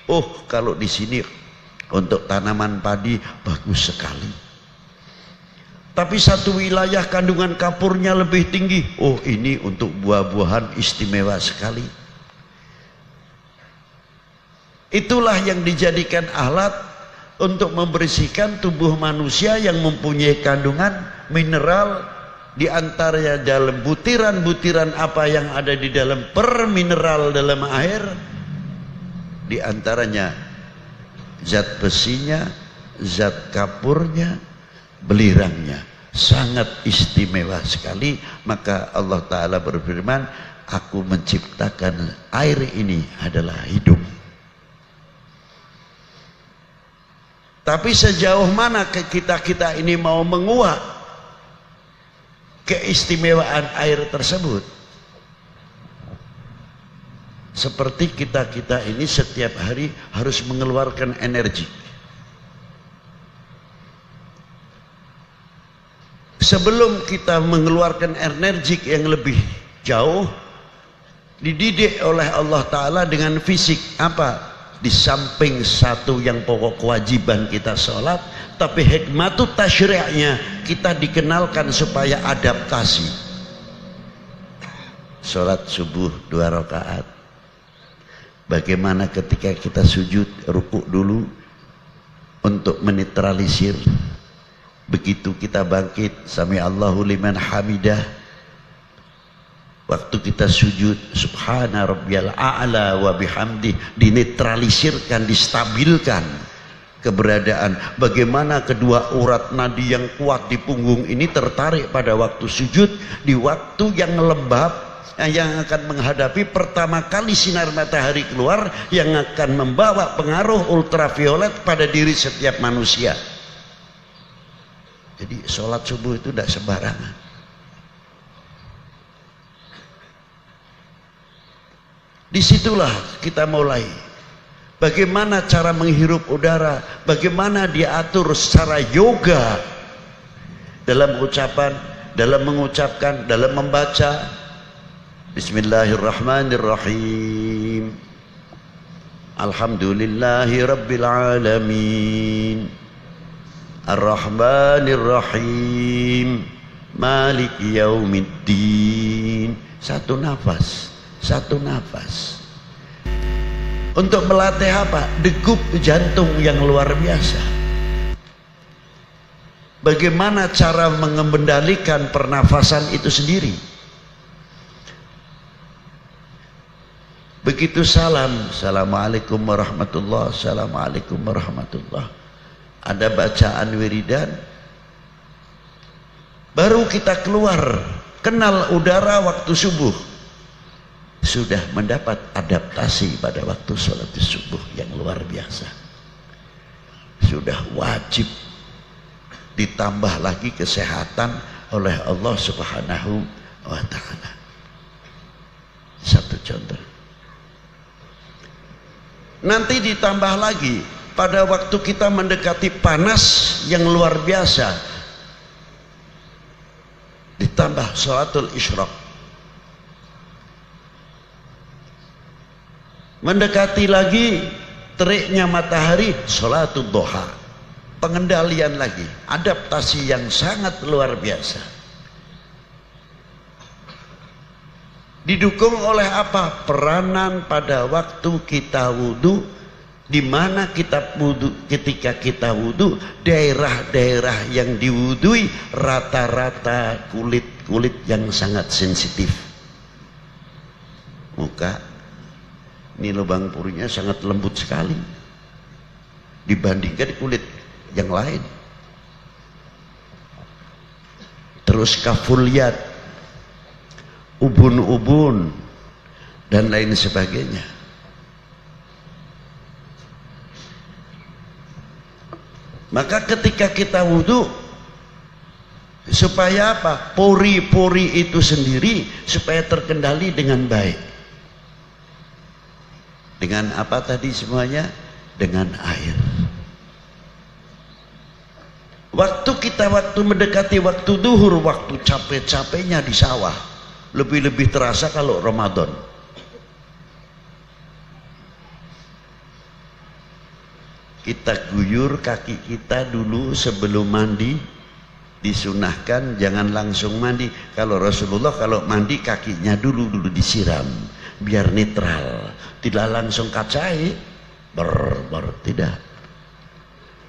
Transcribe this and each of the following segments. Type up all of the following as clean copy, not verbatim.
Oh, kalau di sini untuk tanaman padi bagus sekali. Tapi satu wilayah kandungan kapurnya lebih tinggi. Oh, ini untuk buah-buahan istimewa sekali. Itulah yang dijadikan alat untuk membersihkan tubuh manusia yang mempunyai kandungan mineral, di antaranya dalam butiran-butiran apa yang ada di dalam permineral dalam air, di antaranya zat besinya, zat kapurnya, belirangnya, sangat istimewa sekali. Maka Allah Ta'ala berfirman, aku menciptakan air ini adalah hidup. Tapi sejauh mana kita ini mau menguak keistimewaan air tersebut? Seperti kita ini setiap hari harus mengeluarkan energi. Sebelum kita mengeluarkan energi yang lebih jauh, dididik oleh Allah Ta'ala dengan fisik. Apa? Di samping satu yang pokok kewajiban kita sholat, tapi hikmatut tasyri'nya kita dikenalkan supaya adaptasi. Sholat subuh 2 rakaat. Bagaimana ketika kita sujud, rukuk dulu untuk menetralisir. Begitu kita bangkit, sami Allahu liman hamidah. Waktu kita sujud, subhana rabbiyal a'la wa bihamdi, dinetralisirkan, distabilkan keberadaan. Bagaimana kedua urat nadi yang kuat di punggung ini tertarik pada waktu sujud, di waktu yang lembab, yang akan menghadapi pertama kali sinar matahari keluar, yang akan membawa pengaruh ultraviolet pada diri setiap manusia. Jadi sholat subuh itu tidak sembarangan. Disitulah kita mulai. Bagaimana cara menghirup udara, bagaimana diatur secara yoga dalam ucapan, dalam mengucapkan, dalam membaca. Bismillahirrahmanirrahim. Alhamdulillahi rabbil alamin. Ar-Rahmanir-Rahim. Maliki yaumiddin. Satu nafas. Satu nafas untuk melatih apa? Degup jantung yang luar biasa. Bagaimana cara mengendalikan pernafasan itu sendiri? Begitu salam, assalamualaikum warahmatullah, assalamualaikum warahmatullah, ada bacaan wiridan, baru kita keluar, kenal udara waktu subuh, sudah mendapat adaptasi pada waktu sholat subuh yang luar biasa. Sudah wajib, ditambah lagi kesehatan oleh Allah Subhanahu wa Ta'ala. Satu contoh. Nanti ditambah lagi pada waktu kita mendekati panas yang luar biasa, ditambah sholatul isyraq. Mendekati lagi teriknya matahari, sholatul duha. Pengendalian lagi, adaptasi yang sangat luar biasa. Didukung oleh apa? Peranan pada waktu kita wudhu, di mana kita wudhu, ketika kita wudhu, daerah-daerah yang diwudhui rata-rata kulit yang sangat sensitif. Muka ini lubang purinya sangat lembut sekali dibandingkan kulit yang lain. Terus kafuliat, ubun-ubun dan lain sebagainya. Maka ketika kita wudhu, supaya apa? Pori-pori itu sendiri supaya terkendali dengan baik. Dengan apa tadi semuanya? Dengan air. Waktu mendekati waktu duhur, waktu capek-capeknya di sawah, lebih-lebih terasa kalau Ramadan. kita guyur kaki kita dulu sebelum mandi. Disunahkan jangan langsung mandi. Kalau Rasulullah kalau mandi kakinya dulu disiram biar netral, tidak langsung kacai tidak,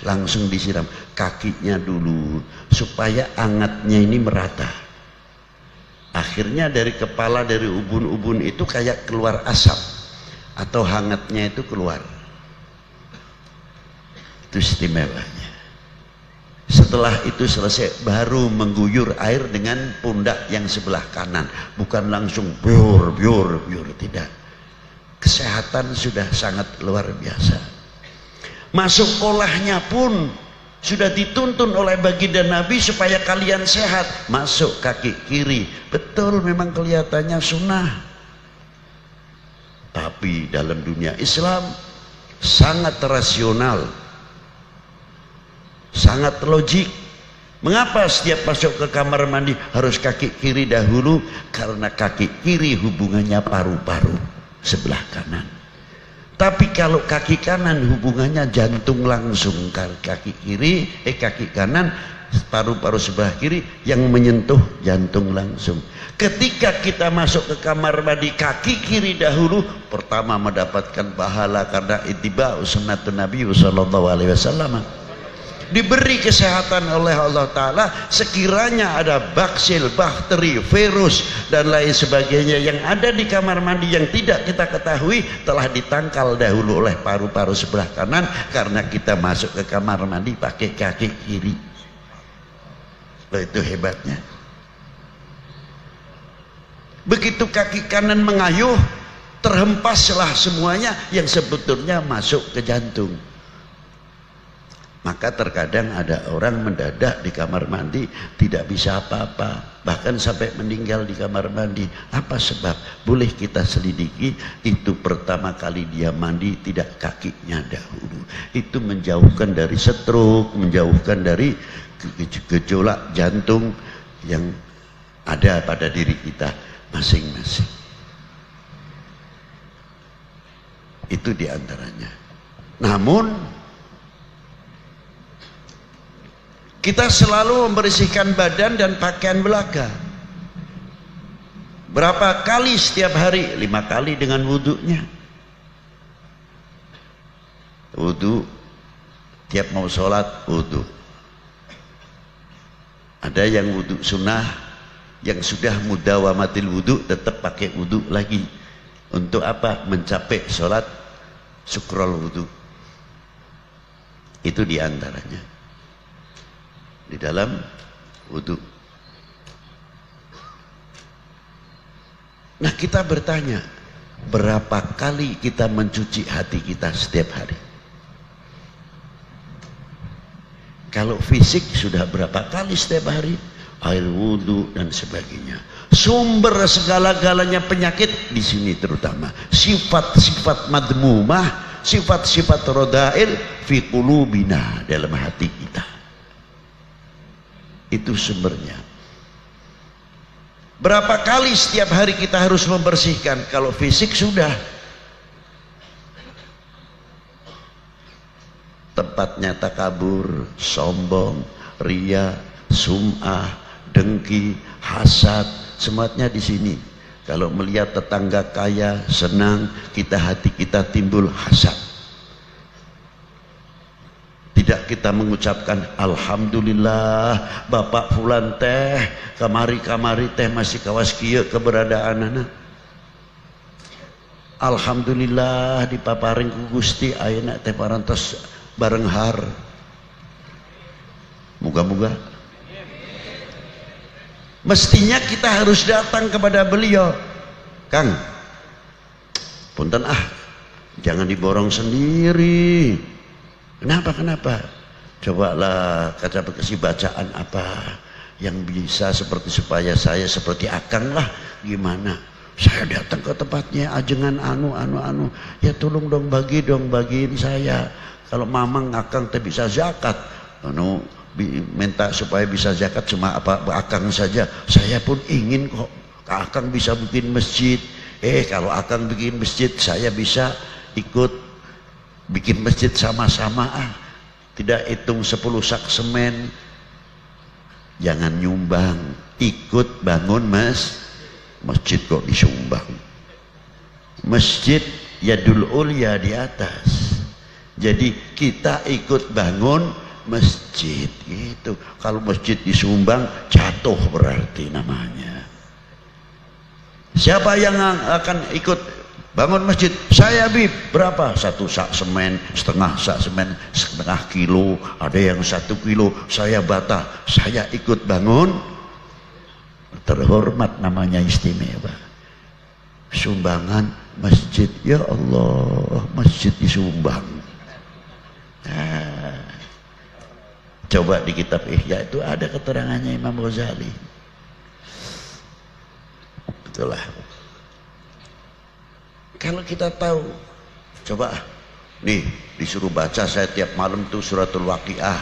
langsung disiram kakinya dulu supaya hangatnya ini merata. Akhirnya dari kepala, dari ubun-ubun itu kayak keluar asap atau hangatnya itu keluar. Itu istimewanya. Setelah itu selesai baru mengguyur air dengan pundak yang sebelah kanan, bukan langsung biur, tidak. Kesehatan sudah sangat luar biasa. Masuk kolahnya pun sudah dituntun oleh baginda Nabi supaya kalian sehat. Masuk kaki kiri, betul memang kelihatannya sunnah, tapi dalam dunia Islam sangat rasional, sangat logik. Mengapa setiap masuk ke kamar mandi harus kaki kiri dahulu? Karena kaki kiri hubungannya paru-paru sebelah kanan. Tapi kalau kaki kanan hubungannya jantung langsung. Kaki kanan paru-paru sebelah kiri yang menyentuh jantung langsung. Ketika kita masuk ke kamar mandi kaki kiri dahulu, pertama mendapatkan pahala karena ittiba sunnatun Nabi sallallahu alaihi wasallam. Diberi kesehatan oleh Allah Ta'ala. Sekiranya ada baksil, bakteri, virus dan lain sebagainya yang ada di kamar mandi yang tidak kita ketahui, telah ditangkal dahulu oleh paru-paru sebelah kanan karena kita masuk ke kamar mandi pakai kaki kiri. Itu hebatnya. Begitu kaki kanan mengayuh, terhempaslah semuanya yang sebetulnya masuk ke jantung. Maka terkadang ada orang mendadak di kamar mandi tidak bisa apa-apa, bahkan sampai meninggal di kamar mandi. Apa sebab? Boleh kita selidiki. Itu pertama kali dia mandi tidak kakinya dahulu. Itu menjauhkan dari stroke, menjauhkan dari gejolak jantung yang ada pada diri kita masing-masing. Itu diantaranya. Namun kita selalu membersihkan badan dan pakaian belaka. Berapa kali setiap hari? 5 kali dengan wudhunya. Wudhu, tiap mau sholat wudhu. Ada yang wudhu sunnah, yang sudah mudawamatil wudhu tetap pakai wudhu lagi. Untuk apa? Mencapai sholat syukrul wudhu. Itu diantaranya di dalam wudhu. Nah, kita bertanya, berapa kali kita mencuci hati kita setiap hari? Kalau fisik sudah berapa kali setiap hari? Air wudhu dan sebagainya. Sumber segala-galanya penyakit di sini terutama. Sifat-sifat madmumah, sifat-sifat rodail fi qulubina, dalam hati kita. Itu sumbernya. Berapa kali setiap hari kita harus membersihkan? Kalau fisik sudah, tempatnya takabur, sombong, ria, sum'ah, dengki, hasad, semuanya di sini. Kalau melihat tetangga kaya senang, hati kita timbul hasad. Tidak kita mengucapkan alhamdulillah Bapak fulan teh kamari teh masih kawas kieu keberadaan anak. Alhamdulillah dipaparing ku Gusti ayeuna teh parantos bareng har. Moga-moga. Mestinya kita harus datang kepada beliau. Kang, punten jangan diborong sendiri. Kenapa? Cobalah kasih bacaan apa yang bisa supaya saya seperti Akang lah. Gimana? Saya datang ke tempatnya ajengan anu. Ya tolong dong bagiin saya. Kalau mamang Akang teh bisa zakat, minta supaya bisa zakat cuma apa Akang saja. Saya pun ingin kok Akang bisa bikin masjid. Kalau Akang bikin masjid, saya bisa ikut bikin masjid sama-sama, tidak hitung 10 sak semen, jangan nyumbang, ikut bangun masjid kok disumbang. Masjid yadul ulya di atas, jadi kita ikut bangun masjid gitu. Kalau masjid disumbang jatuh berarti namanya. Siapa yang akan ikut bangun masjid? Saya Bib, berapa? 1 sak semen, setengah sak semen, setengah kilo, ada yang 1 kilo. Saya bata, saya ikut bangun. Terhormat namanya, istimewa. Sumbangan masjid, ya Allah, masjid disumbang. Nah, coba di kitab Ihya itu ada keterangannya Imam Ghazali. Itulah. Kalau kita tahu, coba nih disuruh baca saya tiap malam tuh suratul Waqiah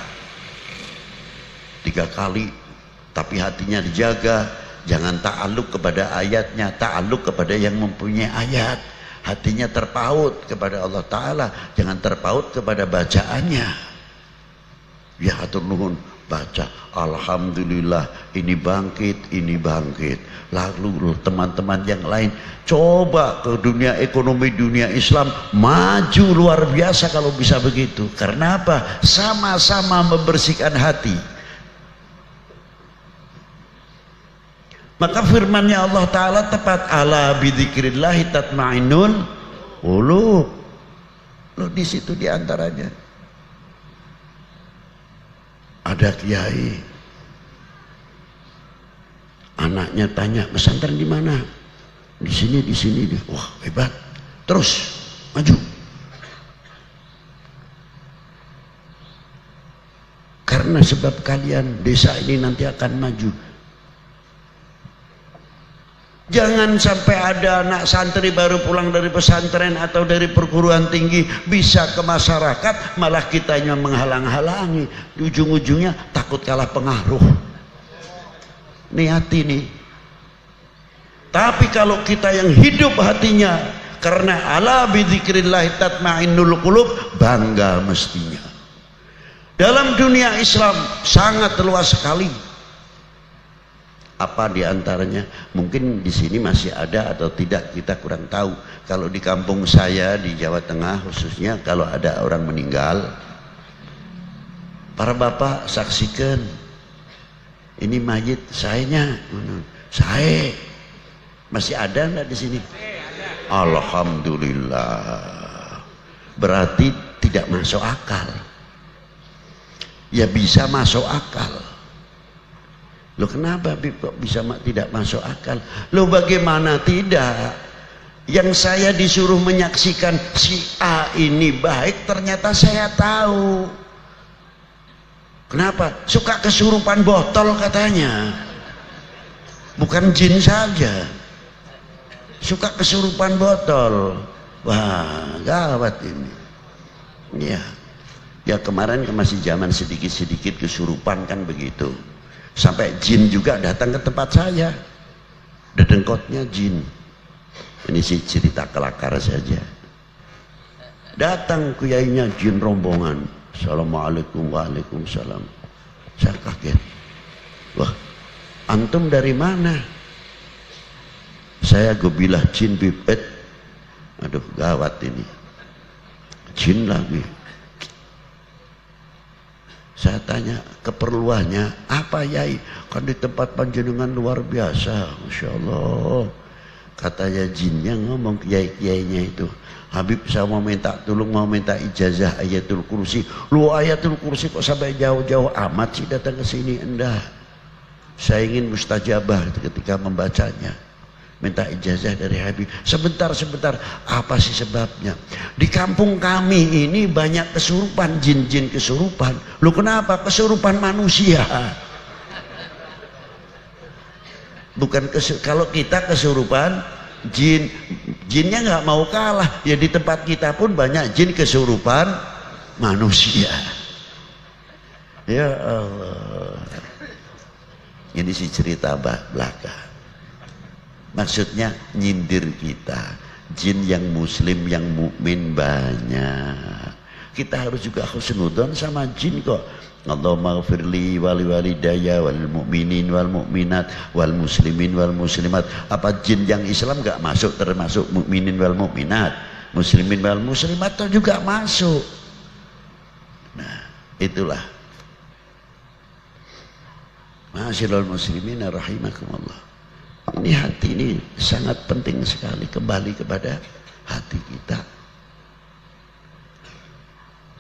3 kali, tapi hatinya dijaga, jangan ta'aluk kepada ayatnya, ta'aluk kepada yang mempunyai ayat. Hatinya terpaut kepada Allah Ta'ala, jangan terpaut kepada bacaannya. Ya hatur nuhun, baca alhamdulillah, ini bangkit, ini bangkit. Lalu teman-teman yang lain coba ke dunia ekonomi, dunia Islam maju luar biasa kalau bisa begitu. Karena apa? Sama-sama membersihkan hati. Maka firmannya Allah Ta'ala tepat, ala bidzikrillahi tatma'innul qulub. Loh, di situ diantaranya ada kiai, anaknya tanya, pesantren di mana? Di sini, di sini. Wah, hebat. Terus maju. Karena sebab kalian desa ini nanti akan maju. Jangan sampai ada anak santri baru pulang dari pesantren atau dari perguruan tinggi bisa ke masyarakat, malah kitanya menghalang-halangi. Di ujung-ujungnya takut kalah pengaruh. Niat ini. Tapi kalau kita yang hidup hatinya karena ala bidzikrillah tatma'innul qulub, bangga mestinya. Dalam dunia Islam sangat luas sekali. Apa diantaranya? Mungkin di sini masih ada atau tidak, kita kurang tahu. Kalau di kampung saya di Jawa Tengah khususnya, kalau ada orang meninggal, para bapak saksikan, ini mayit sayanya, saya masih ada nggak di sini? Alhamdulillah. Berarti tidak masuk akal. Ya bisa masuk akal. Loh kenapa kok bisa tidak masuk akal? Loh bagaimana tidak? Yang saya disuruh menyaksikan si A ini baik, ternyata saya tahu. Kenapa? Suka kesurupan botol katanya. Bukan jin saja. Suka kesurupan botol. Wah, gawat ini. Iya. Ya kemarin masih zaman sedikit-sedikit kesurupan kan begitu. Sampai jin juga datang ke tempat saya, dedengkotnya jin. Ini sih cerita kelakar saja. Datang kuyainya jin rombongan. Assalamualaikum, waalaikumsalam. Saya kaget. Wah, antum dari mana? Saya gobilah jin bibet. Aduh gawat ini. Jin lagi. Saya tanya keperluannya apa Yai? Kan di tempat panjenengan luar biasa, Masya Allah. Katanya jinnya ngomong kiai-kiainya itu, Habib saya mau minta tolong, mau minta ijazah ayatul kursi. Lu ayatul kursi kok sampai jauh-jauh amat sih datang ke sini? Enggak. Saya ingin mustajabah ketika membacanya. Minta ijazah dari Habib. Sebentar, apa sih sebabnya? Di kampung kami ini banyak kesurupan, jin-jin kesurupan. Lu kenapa? Kesurupan manusia. Bukan kalau kita kesurupan jin, jinnya nggak mau kalah. Ya di tempat kita pun banyak jin kesurupan manusia. Ya Allah. Ini sih cerita belaka. Maksudnya nyindir kita. Jin yang muslim, yang mukmin banyak. Kita harus juga husnudzon sama jin kok. Allahumma ghfirli wali walidayya wal mu'minin wal mu'minat wal muslimin wal muslimat. Apa jin yang Islam enggak masuk termasuk mukminin wal mu'minat, muslimin wal muslimat itu juga masuk. Nah, itulah. Ma'asyiral muslimin rahimakumullah. Ini hati ini sangat penting sekali, kembali kepada hati kita.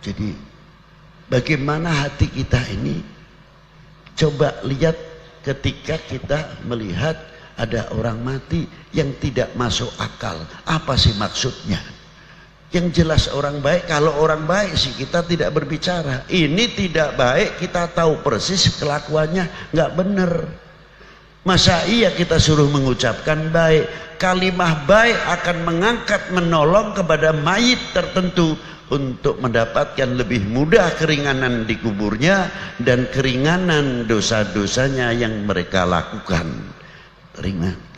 Jadi bagaimana hati kita ini, coba lihat ketika kita melihat ada orang mati yang tidak masuk akal. Apa sih maksudnya? Yang jelas orang baik, kalau orang baik sih kita tidak berbicara. Ini tidak baik, kita tahu persis kelakuannya nggak benar. Masa iya kita suruh mengucapkan baik? Kalimah baik akan mengangkat, menolong kepada mayit tertentu untuk mendapatkan lebih mudah keringanan di kuburnya dan keringanan dosa-dosanya yang mereka lakukan.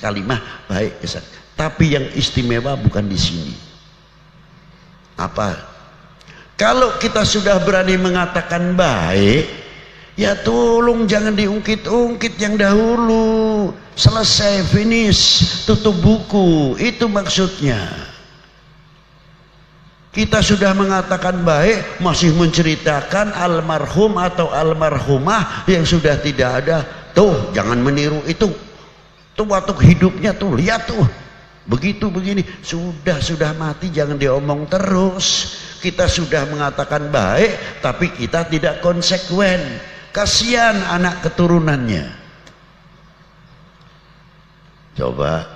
Kalimah baik. Tapi yang istimewa bukan di sini. Apa? Kalau kita sudah berani mengatakan baik, ya tolong jangan diungkit-ungkit yang dahulu. Selesai, finish, tutup buku. Itu maksudnya. Kita sudah mengatakan baik, masih menceritakan almarhum atau almarhumah yang sudah tidak ada. Tuh, jangan meniru itu. Tuh waktu hidupnya tuh, lihat tuh. Begitu begini, sudah mati jangan diomong terus. Kita sudah mengatakan baik, tapi kita tidak konsekuen. Kasihan anak keturunannya. Coba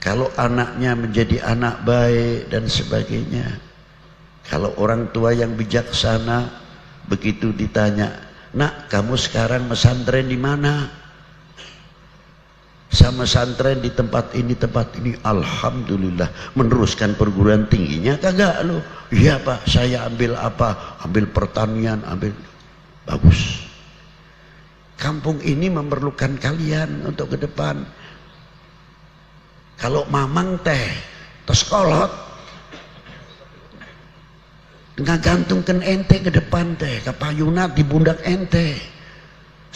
kalau anaknya menjadi anak baik dan sebagainya, kalau orang tua yang bijaksana begitu ditanya, nak kamu sekarang pesantren di mana? Sama pesantren di tempat ini, alhamdulillah. Meneruskan perguruan tingginya kagak lo? Iya pak, saya ambil apa? Ambil pertanian, ambil. Bagus. Kampung ini memerlukan kalian untuk ke depan. Kalau mamang teh terus kolot ngagantungkan ente ke depan teh, kapayuna di pundak ente.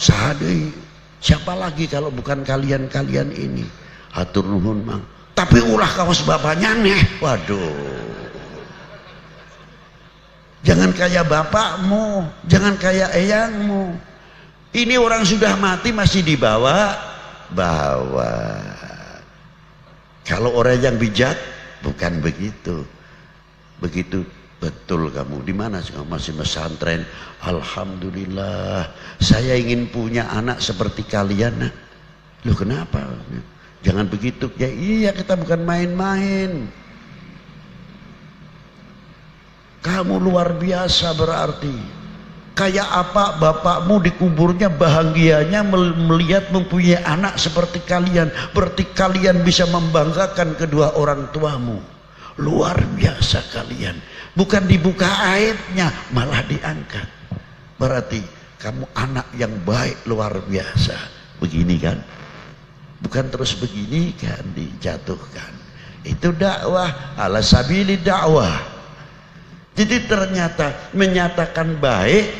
Sahadei. Siapa lagi kalau bukan kalian-kalian ini? Hatur nuhun mang. Tapi ulah kawas bapaknya nih. Waduh. Jangan kayak bapakmu, jangan kayak eyangmu. Ini orang sudah mati masih dibawa. Kalau orang yang bijak bukan begitu. Begitu. Betul kamu, di mana masih pesantren? Alhamdulillah, saya ingin punya anak seperti kalian. Loh kenapa? Jangan begitu. Ya iya, kita bukan main-main. Kamu luar biasa berarti. Kayak apa bapakmu di kuburnya bahagianya melihat mempunyai anak seperti kalian. Berarti kalian bisa membanggakan kedua orang tuamu. Luar biasa kalian. Bukan dibuka aibnya, malah diangkat. Berarti kamu anak yang baik luar biasa. Begini kan? Bukan terus begini kan dijatuhkan. Itu dakwah, ala sabili dakwah. Jadi ternyata menyatakan baik,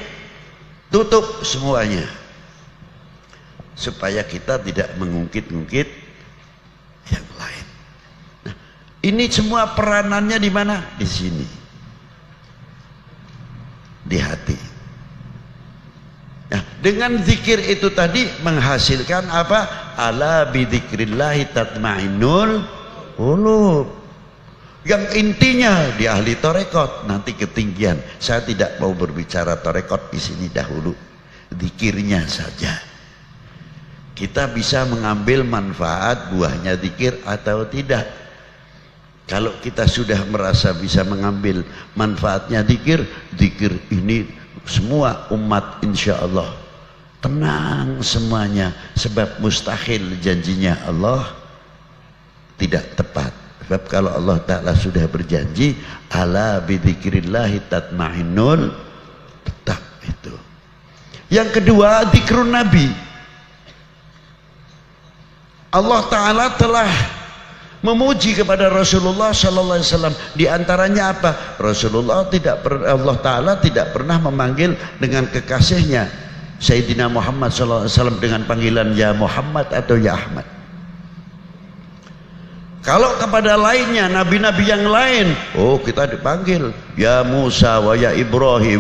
tutup semuanya. Supaya kita tidak mengungkit-ungkit yang lain. Nah, ini semua peranannya di mana? Di sini. Di hati. Nah, dengan zikir itu tadi menghasilkan apa? Ala bidzikrillahi tatmainnul qulub. Yang intinya di ahli tarekat nanti ketinggian. Saya tidak mau berbicara tarekat di sini dahulu. Zikirnya saja. Kita bisa mengambil manfaat buahnya zikir atau tidak. Kalau kita sudah merasa bisa mengambil manfaatnya zikir, zikir ini semua umat insya Allah tenang semuanya. Sebab mustahil janjinya Allah tidak tepat. Sebab kalau Allah Ta'ala sudah berjanji, ala bidzikrillahi tatmainnul, tetap itu. Yang kedua, zikrun Nabi. Allah Ta'ala telah memuji kepada Rasulullah sallallahu alaihi wasallam. Di antaranya apa? Rasulullah Allah taala tidak pernah memanggil dengan kekasihnya Sayyidina Muhammad sallallahu alaihi wasallam dengan panggilan ya Muhammad atau ya Ahmad. Kalau kepada lainnya, nabi-nabi yang lain, oh kita dipanggil ya Musa wa ya Ibrahim